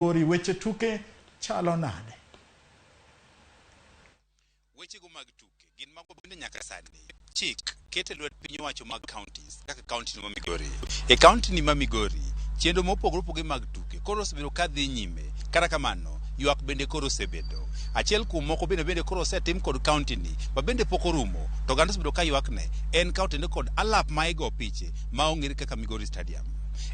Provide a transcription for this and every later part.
Migori weche tuke chalo nade? Weche go mag tuke gin mago bende nyaka sani chik kete lwet piny owacho mag counties kaka kaonti ni ma Migori. E kaonti ni ma Migori chenro mopogore opogore mag tuke koro osebedo ka dhi nyime. Kata kamano ywak bende koro osebedo. Achiel kuom moko bende koro osetim kod kaonti ni ma bende pok orumo to ganda osebedo ka ywak ne en kaonti ni kod alap ma igo piche ma ong'ere kaka Migori Stadium.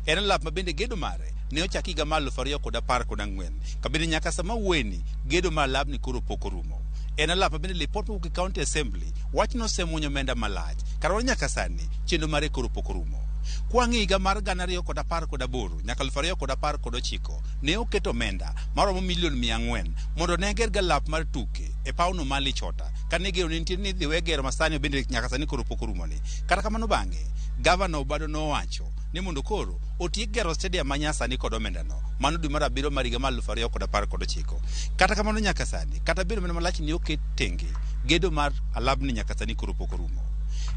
En alap ma bende gedo mare ne ochaki higa mar 2014 ka bende nyaka sama wueni gedo mar alapni koro pok orumo. En alap ma bende lipot mowuok e County Assembly wachno osemuonyo omenda malach kata nyaka sani chenro mare koro pok orumo. Kwang'i higa mar 2018 nyaka 2019 ne oketo omenda maromo milion 400 mondo ne ger galap mar tuke e pauno mali chota kane gero ne nitie ni dhi we gero masani bende nyaka sani koro pok orumo ni. Kata kamano bang'e gavana Obado nowacho ni mondo koro otiek gero stadium manyasani kod omenda no mano dwe mar 7 mar higa mar 2019. Kata kamano nyaka sani kata bedo omenda malach ni oket tenge gedo mar alabni nyaka sani koro pok orumo.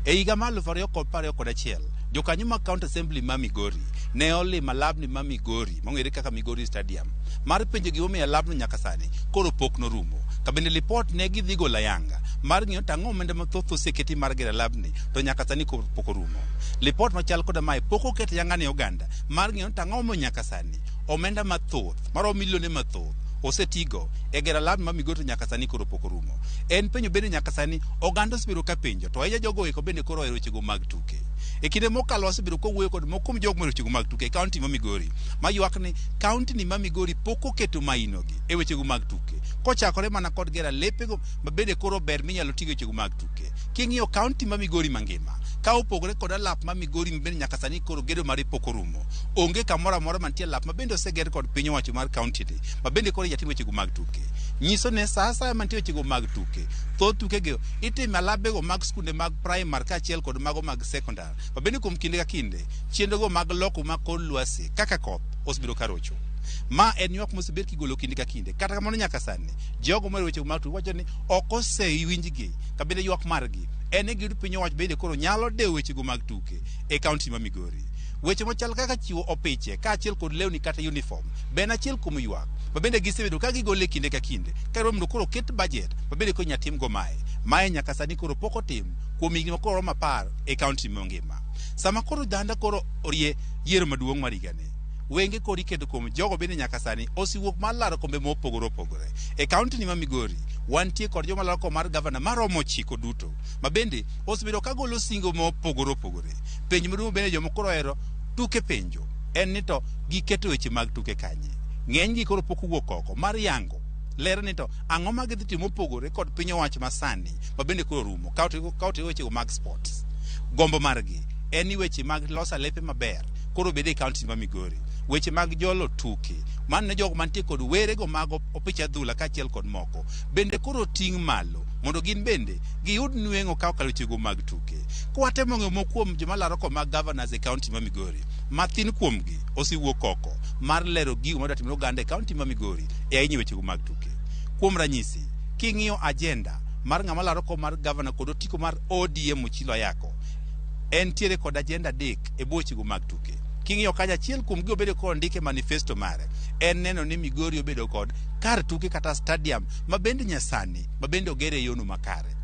E higa mar 2021 jokanyo mag County Assembly ma Migori ne olimo alabni ma Migori mong'ere kaka Migori Stadium mar penjo gimomiyo alabno nyaka sani koro pok norumo. Ka bende lipot ne gidhi golo ayanga mar ng'iyo tang'o omenda mathoth oseketi mar gero alabni to nyaka sani pok orumo. Lipot machal koda mae pok oket ayanga ne oganda mar ng'iyo tang'o mo nyaka sani omenda mathoth maromo milionde mathoth osetigo e gero alabni ma Migori nyaka sani koro pok orumo. En penjo bende nyaka sani oganda osebedo ka penjo to ahinya jogo eko bende koro ohero wechego mag tuke. E kinde mokalo osebedo kowuoyo kod moko kuom jogo mohero wechego mag tuke e kaonti ma Migori ma ywak ni kaonti ni ma Migori pok oketo mainogi e wechego mag tuke kochakore mana kod gero lepego ma bende koro ber minyalo tigo e wechego mag tuke. King'iyo kaonti ma Migori mangima ka opogore kod alap ma Migori bende nyaka sani koro gedo mare pok orumo. Onge kamoro amora mantie alap ma bende oseger kod piny owacho mar kaonti ni ma bende koro jatimo wechego mag tuke. Nyiso ne sa asaya mantie wechego mag tuke thoth tukego itimo alabego mag skunde mag primary kaachiel kod mago mag secondary ma bende kuom kinde ka kinde chenrogo mag loko ma kor lwasi kaka koth osebedo ka rocho. Ma en ywak mosebed kigolo kinde ka kinde. Kata kamano nyaka sani jogo mohero wechego mag tuke wacho ni ok osewinjgi ka bende ywak margi en e giyudo piny owacho bende koro nyalo dewo wechego mag tuke e kaonti ma Migori. Weche machal kaka chiwo opiche kaachiel kod lewni kata uniform ben achiel kuom ywak ma bende gisebedo ka gigolo e kinde ka kinde ka mondo koro ket budget ma bende koro nyatim go mae nyaka sani koro pok otim kuom higni makoro romo 10 e kaonti mangima. Sama koro danda koro orie yiero maduong' mar higani wenge kod ikedo kuom jogo bende nyaka sani osiwuok mar laro kombe mopogore opogore. E kaonti ni ma Migori wantie kod joma laro kom mar gavana maromo 9 duto ma bende osebedo ka golo singo mopogore opogore. Penj maduong' bende joma koro ohero tuke penjo en ni to giketo weche mag tuke kanye. Ng'eny gi koro pok owuok oko mar yango lero ni to ang'o ma gidhi timo mopogore kod piny owacho masani ma bende koro rumo kaote wechego mag sports. Gombo margi en ni weche mag loso alepe maber koro bede e kaonti ma Migori. Weche mag jolo tuke man ne jogo mantie kod werego mag opich adhula kaachiel kod moko bende koro ting' malo mondo gin bende giyud nweng'o ka okalo wechego mag tuke. Kwatemo ng'eyo kuom joma laro kom mag governors e kaonti ma Migori mathin kuomgi osiwuok oko mar lero gigo madwa timore oganda e kaonti ma Migori e ahinya wechego mag tuke. Kuom ranyisi king'iyo agenda mar ng'ama laro kom mar gavana kod otiko mar ODM Ochilo Ayako entiere kod agenda 3 e bwo wechego mag tuke. King'iyo kaja achiel kuom gigo bedo kod ndike manifesto mare en neno ni Migori obedo kod kar tuke kata stadium ma bende nyasani ma bende ogere e yono makare.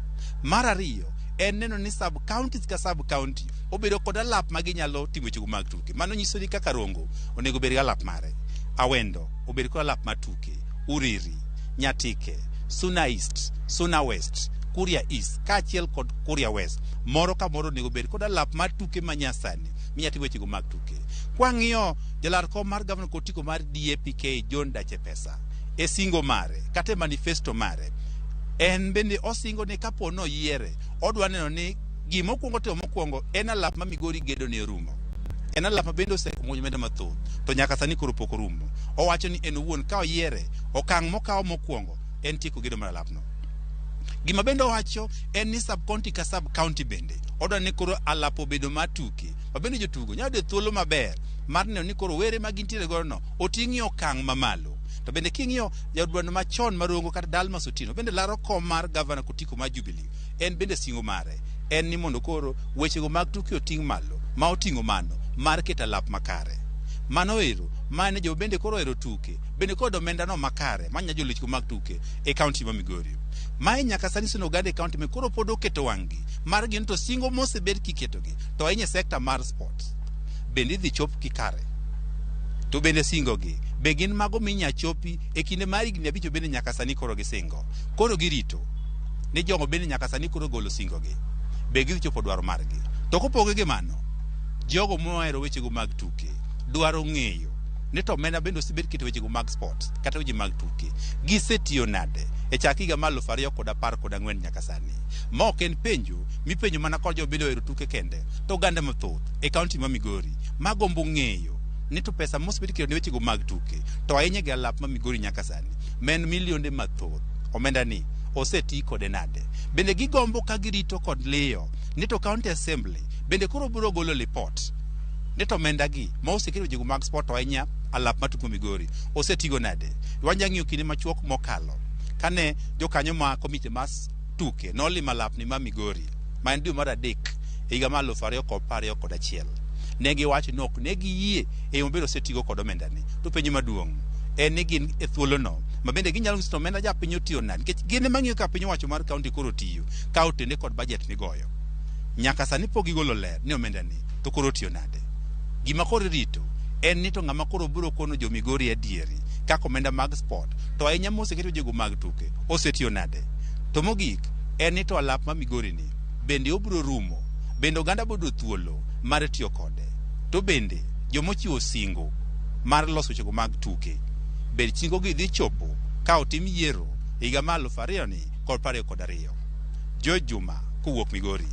Mar ariyo en neno ni sub counties ka sub county obedo kod alap ma ginyalo timo wechego mag tuke. Mano nyiso ni kaka Rongo onego bed gi alap mare, Awendo obedo kod alap mar tuke, Uriri, Nyatike, Suna East, Suna West, Kuria East kaachiel kod Kuria West moro ka moro onego bed kod alap mar tuke manyasani minyatimo wechego mag tuke. Kwang'iyo jalar kom mar gavana kod otiko mar DAPK John Dachepesa e singo mare kata e manifesto mare en bende osingo ni kapo no yiere odwa neno ni gimokwongo timo mokwongo en alap ma Migori gedo ne rumo. En alap ma bende osemuonyo omenda mathoth to nyaka sani koro pok orumo. Owacho ni en owuon ka oyiere okang' mokawo mokwongo en tieko gedo mar alapno. Gima bende owacho en ni sub county ka sub county bende odwa ni koro alap obedo mar tuke ma bende jotugo nyalo yudo thuolo maber mar neno ni koro were ma gintiere godo no oting'ie okang' mamalo. To bende king'iyo jadwano machon marongo kata Dalmas Otieno bende laro kom mar gavana kotiko mar Jubilee en bende singo mare en ni mondo koro wechego mag tuke oting' malo ma oting'o mano mar keto alap makare. Mano ero mane jo bende koro ero tuke bende kod omenda no makare manya joloch mag tuke e kaunti ma Migori. Mae nyaka sani sino gade kaunti me koro pod oketo wangi mar gin to singo mosebed kiketogi to ahinya sekta mar sports bende dhi chop kikare to bende singo gi be gin mago minya chopi e kinde mar higni 5 bende nyaka sani koro gisingo koro girito ne jogo bende nyaka sani koro golo singo gi be gi chopo dwaro margi. To kopoge gi mano jogo mohero wechego mag tuke dwaro ng'eyo ne to omenda bende osebed keto wechego mag sports kata weche mag tuke gisetiyo nade e chak higa mar 2014 nyaka sani. Ma ok en penjo mipenjo mana kod jo bende ohero tuke kende to oganda mathoth e kaunti ma Migori magombo ng'eyo ni to pesa mosebed keto ne wechego mag tuke to ahinya gi alap ma Migori nyaka sani men milionde mathoth omenda ni oseti kode nade. Bende gigombo ka girito kod liyo ni to county assembly bende koro biro golo report ne to omenda gi ma oseketo wechego mag sport ahinya alap matuko Migori osetigo nade. Wanya ng'iyo kinde machuok mokalo kane jokanyo ma komite mas tuke nolimo alap ni ma Migori ma en dwe mar 3 higa mar 2021 ne giwacho ni ok ne giyie e obedo osetigo kod omenda ni. To penjo maduong' en ni gin e thuolo no ma bende ginyalo nyiso omenda ja piny otiyo nade nikech gin ema ng'iyo ka piny owacho mar kaunti koro tiyo ka otende kod budget migoyo nyaka sani pok gigolo ler ni omenda ni to koro otiyo nade. Gima koro rito en ni to ng'ama koro biro kono jo Migori adieri kaka omenda mag sport to ahinya moseketo jego mag tuke osetiyo nade. To mogik en ni to alap ma Migori ni bende obiro rumo bende oganda bodo thuolo mar tiyo kode to bende jomochiwo singo mar loso wechego mag tuke bende chingo gi dhi chopo ka otim yiero higa mar 2022. Joe Juma kowuok Migori.